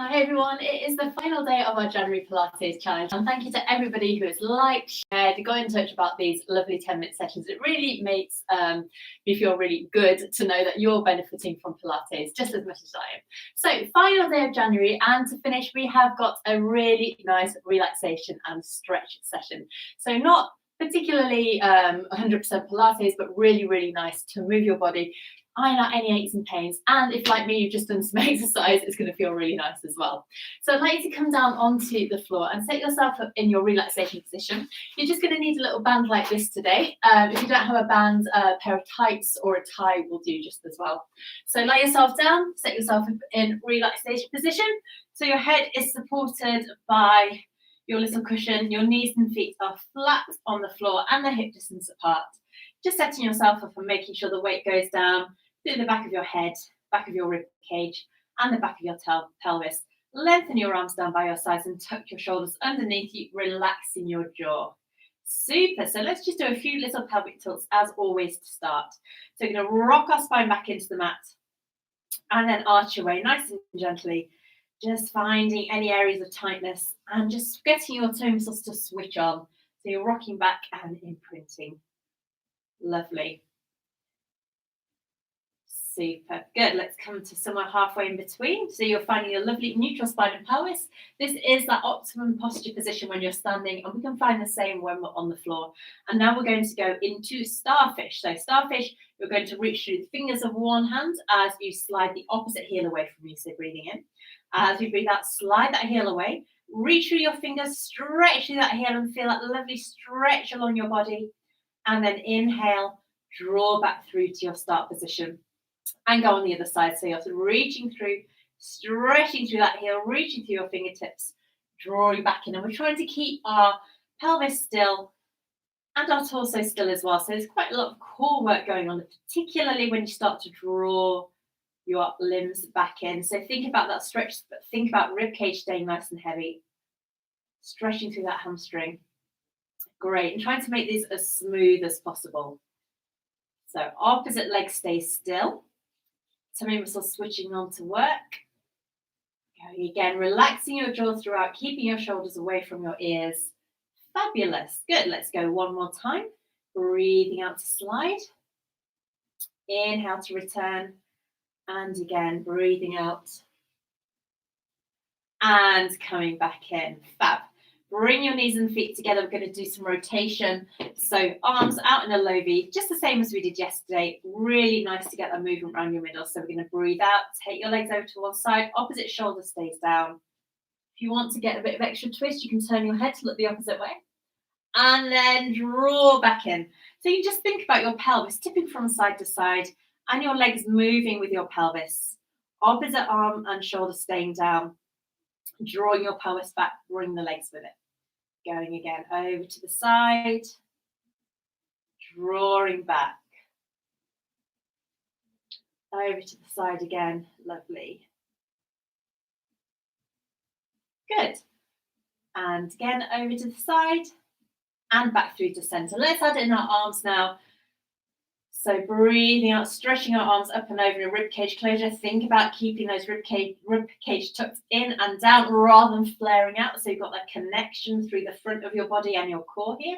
Hi everyone, it is the final day of our January Pilates challenge, and thank you to everybody who has liked, shared, got in touch about these lovely 10-minute sessions. It really makes me feel really good to know that you're benefiting from Pilates just as much as I am. So, final day of January, and to finish, we have got a really nice relaxation and stretch session. So not particularly 100% Pilates, but really, really nice to move your body, iron out any aches and pains, and if like me you've just done some exercise, it's going to feel really nice as well. So I'd like you to come down onto the floor and set yourself up in your relaxation position. You're just going to need a little band like this today. If you don't have a band, a pair of tights or a tie will do just as well. So lie yourself down, set yourself up in relaxation position, so your head is supported by your little cushion, your knees and feet are flat on the floor and they're hip distance apart. Just setting yourself up and making sure the weight goes down through the back of your head, back of your rib cage, and the back of your pelvis. Lengthen your arms down by your sides and tuck your shoulders underneath you, relaxing your jaw. Super. So let's just do a few little pelvic tilts as always to start. So we're going to rock our spine back into the mat and then arch your way nice and gently, just finding any areas of tightness and just getting your toe muscles to switch on. So you're rocking back and imprinting. Lovely. Super. Good. Let's come to somewhere halfway in between. So you're finding a lovely neutral spine and pelvis. This is that optimum posture position when you're standing, and we can find the same when we're on the floor. And now we're going to go into starfish. So starfish, you're going to reach through the fingers of one hand as you slide the opposite heel away from you. So breathing in. As you breathe out, slide that heel away. Reach through your fingers, stretch through that heel and feel that lovely stretch along your body. And then inhale, draw back through to your start position. And go on the other side. So you're reaching through, stretching through that heel, reaching through your fingertips, drawing back in. And we're trying to keep our pelvis still and our torso still as well. So there's quite a lot of core work going on, particularly when you start to draw your limbs back in. So think about that stretch, but think about rib cage staying nice and heavy, stretching through that hamstring. Great. And trying to make these as smooth as possible. So opposite leg stays still. Tummy muscles switching on to work. Going again, relaxing your jaw throughout, keeping your shoulders away from your ears. Fabulous. Good. Let's go one more time. Breathing out to slide. Inhale to return. And again, breathing out. And coming back in. Fab. Bring your knees and feet together. We're going to do some rotation. So arms out in a low V, just the same as we did yesterday. Really nice to get that movement around your middle. So we're going to breathe out, take your legs over to one side, opposite shoulder stays down. If you want to get a bit of extra twist, you can turn your head to look the opposite way. And then draw back in. So you just think about your pelvis tipping from side to side and your legs moving with your pelvis. Opposite arm and shoulder staying down. Drawing your pelvis back, bring the legs with it. Going again, over to the side, drawing back, over to the side again, lovely. Good. And again, over to the side and back through to center. Let's add in our arms now. So breathing out, stretching our arms up and over in a rib cage closure. Think about keeping those rib cage tucked in and down rather than flaring out. So you've got that connection through the front of your body and your core here.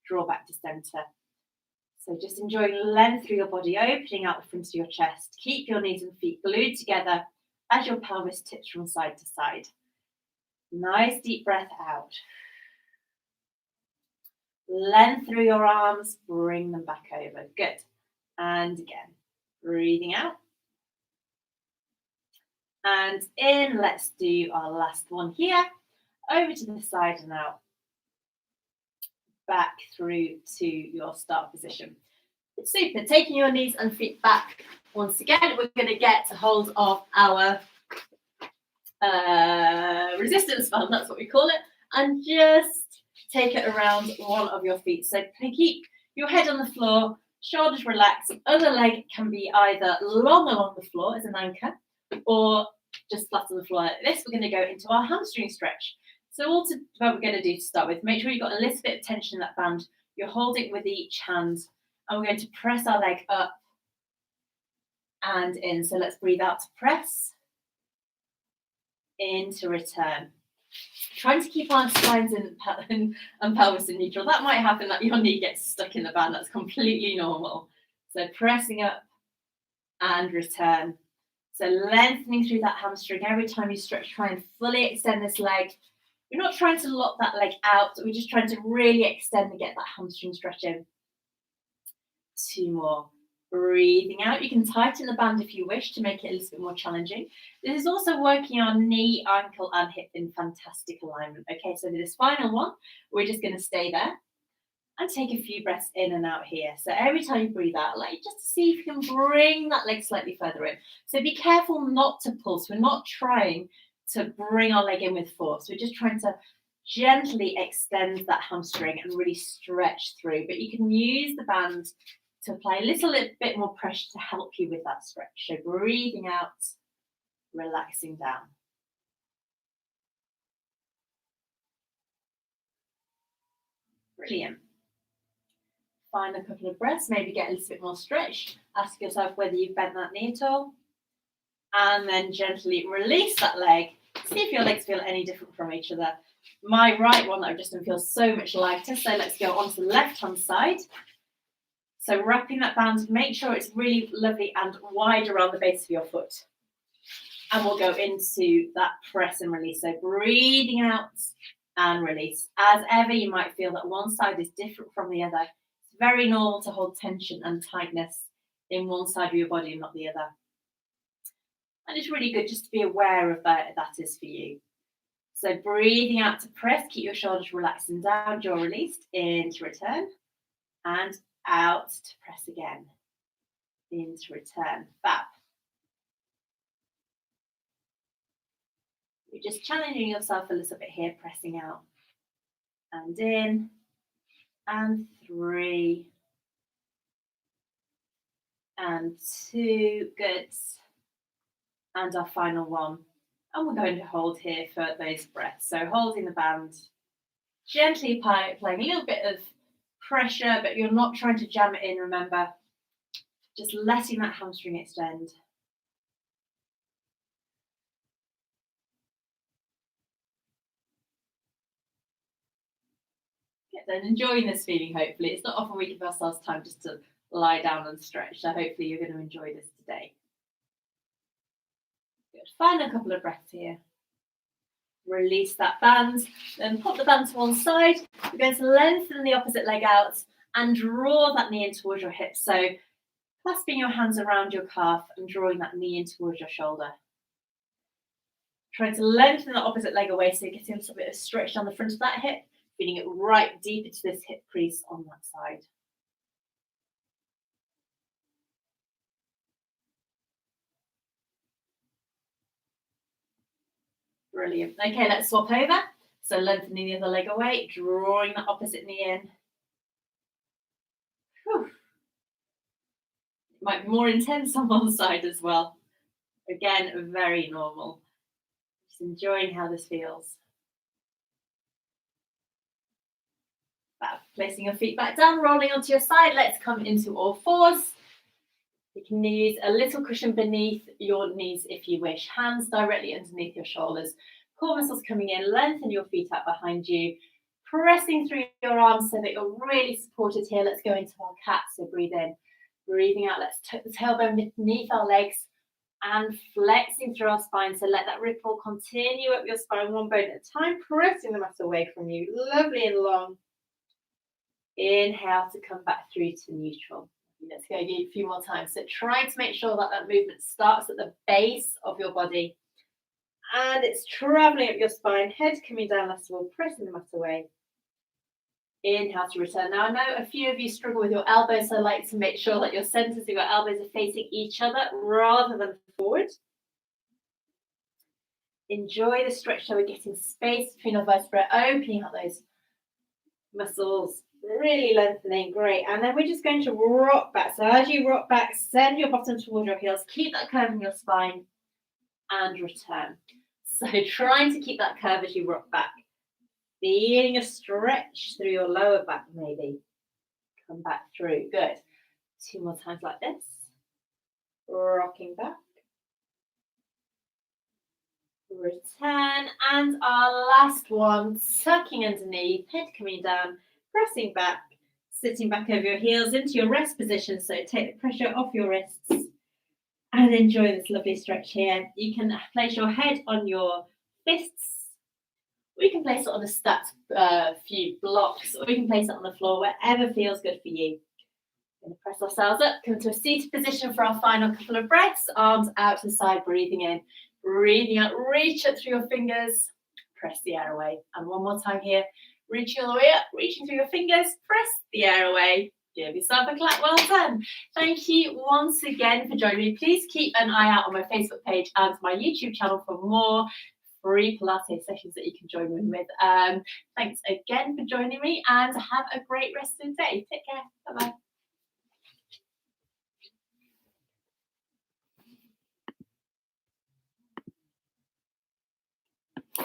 Draw back to center. So just enjoying length through your body, opening out the front of your chest. Keep your knees and feet glued together as your pelvis tips from side to side. Nice deep breath out. Length through your arms, bring them back over. Good. And again, breathing out. And in, let's do our last one here. Over to the side and out. Back through to your start position. Super. Taking your knees and feet back once again. We're going to get a hold of our resistance band, that's what we call it. And just take it around one of your feet. So keep your head on the floor. Shoulders relaxed. Other leg can be either long along the floor as an anchor or just flat on the floor like this. We're going to go into our hamstring stretch. So what we're going to do to start with, make sure you've got a little bit of tension in that band. You're holding with each hand. And we're going to press our leg up and in. So let's breathe out to press. into return. Trying to keep our spines and pelvis in neutral. That might happen that your knee gets stuck in the band. That's completely normal. So pressing up and return. So lengthening through that hamstring. Every time you stretch, try and fully extend this leg. We're not trying to lock that leg out. We're just trying to really extend and get that hamstring stretch in. 2 more. Breathing out. You can tighten the band if you wish to make it a little bit more challenging. This is also working our knee, ankle, and hip in fantastic alignment. Okay, so for this final one, we're just going to stay there and take a few breaths in and out here. So every time you breathe out, like just to see if you can bring that leg slightly further in. So be careful not to pull. So we're not trying to bring our leg in with force. We're just trying to gently extend that hamstring and really stretch through. But you can use the band to apply a little bit more pressure to help you with that stretch. So breathing out, relaxing down. Brilliant. Find a couple of breaths, maybe get a little bit more stretch. Ask yourself whether you've bent that knee at all. And then gently release that leg. See if your legs feel any different from each other. My right one, I've just done, feels so much lighter. So let's go onto the left-hand side. So wrapping that band, make sure it's really lovely and wide around the base of your foot. And we'll go into that press and release. So breathing out and release. As ever, you might feel that one side is different from the other. It's very normal to hold tension and tightness in one side of your body and not the other. And it's really good just to be aware of that is for you. So breathing out to press, keep your shoulders relaxing down, jaw released, into return, and out to press again, into return, fab. You're just challenging yourself a little bit here, pressing out, and in, and 3, and 2, good, and our final one. And we're going to hold here for those breaths. So holding the band, gently applying a little bit of pressure, but you're not trying to jam it in, remember. Just letting that hamstring extend. Good, and enjoying this feeling, hopefully. It's not often we give ourselves time just to lie down and stretch, so hopefully you're going to enjoy this today. Good, find a couple of breaths here. Release that band, then pop the band to one side. We're going to lengthen the opposite leg out and draw that knee in towards your hip. So clasping your hands around your calf and drawing that knee in towards your shoulder. Trying to lengthen the opposite leg away so you're getting a little bit of stretch down the front of that hip, feeding it right deep into this hip crease on that side. Brilliant. Okay, let's swap over. So lengthening the other leg away, drawing the opposite knee in. Whew. It might be more intense on one side as well. Again, very normal. Just enjoying how this feels. Placing your feet back down, rolling onto your side. Let's come into all fours. You can use a little cushion beneath your knees if you wish. Hands directly underneath your shoulders. Core muscles coming in. Lengthen your feet out behind you. Pressing through your arms so that you're really supported here. Let's go into our cat. So breathe in. Breathing out. Let's tuck the tailbone beneath our legs and flexing through our spine. So let that ripple continue up your spine, one bone at a time, pressing the mat away from you. Lovely and long. Inhale to come back through to neutral. Let's go again a few more times. So try to make sure that that movement starts at the base of your body and it's traveling up your spine, head coming down, last of all, pressing the mat away. Inhale to return. Now I know a few of you struggle with your elbows, so I like to make sure that your centers of your elbows are facing each other rather than forward. Enjoy the stretch, so we're getting space between our vertebrae, opening up those muscles. Really lengthening, great. And then we're just going to rock back. So as you rock back, send your bottom towards your heels. Keep that curve in your spine and return. So trying to keep that curve as you rock back. Feeling a stretch through your lower back maybe. Come back through. Good. 2 more times like this. Rocking back. Return, and our last one, tucking underneath, head coming down, pressing back, sitting back over your heels into your rest position, so take the pressure off your wrists and enjoy this lovely stretch here. You can place your head on your fists, or you can place it on a stacked few blocks, or you can place it on the floor, wherever feels good for you. We're going to press ourselves up, come to a seated position for our final couple of breaths, arms out to the side, breathing in, breathing out, reach up through your fingers, press the air away. And one more time here, reaching all the way up, reaching through your fingers, press the air away. Give yourself a clap, well done. Thank you once again for joining me. Please keep an eye out on my Facebook page and my YouTube channel for more free Pilates sessions that you can join me with. Thanks again for joining me, and have a great rest of the day. Take care. Bye-bye.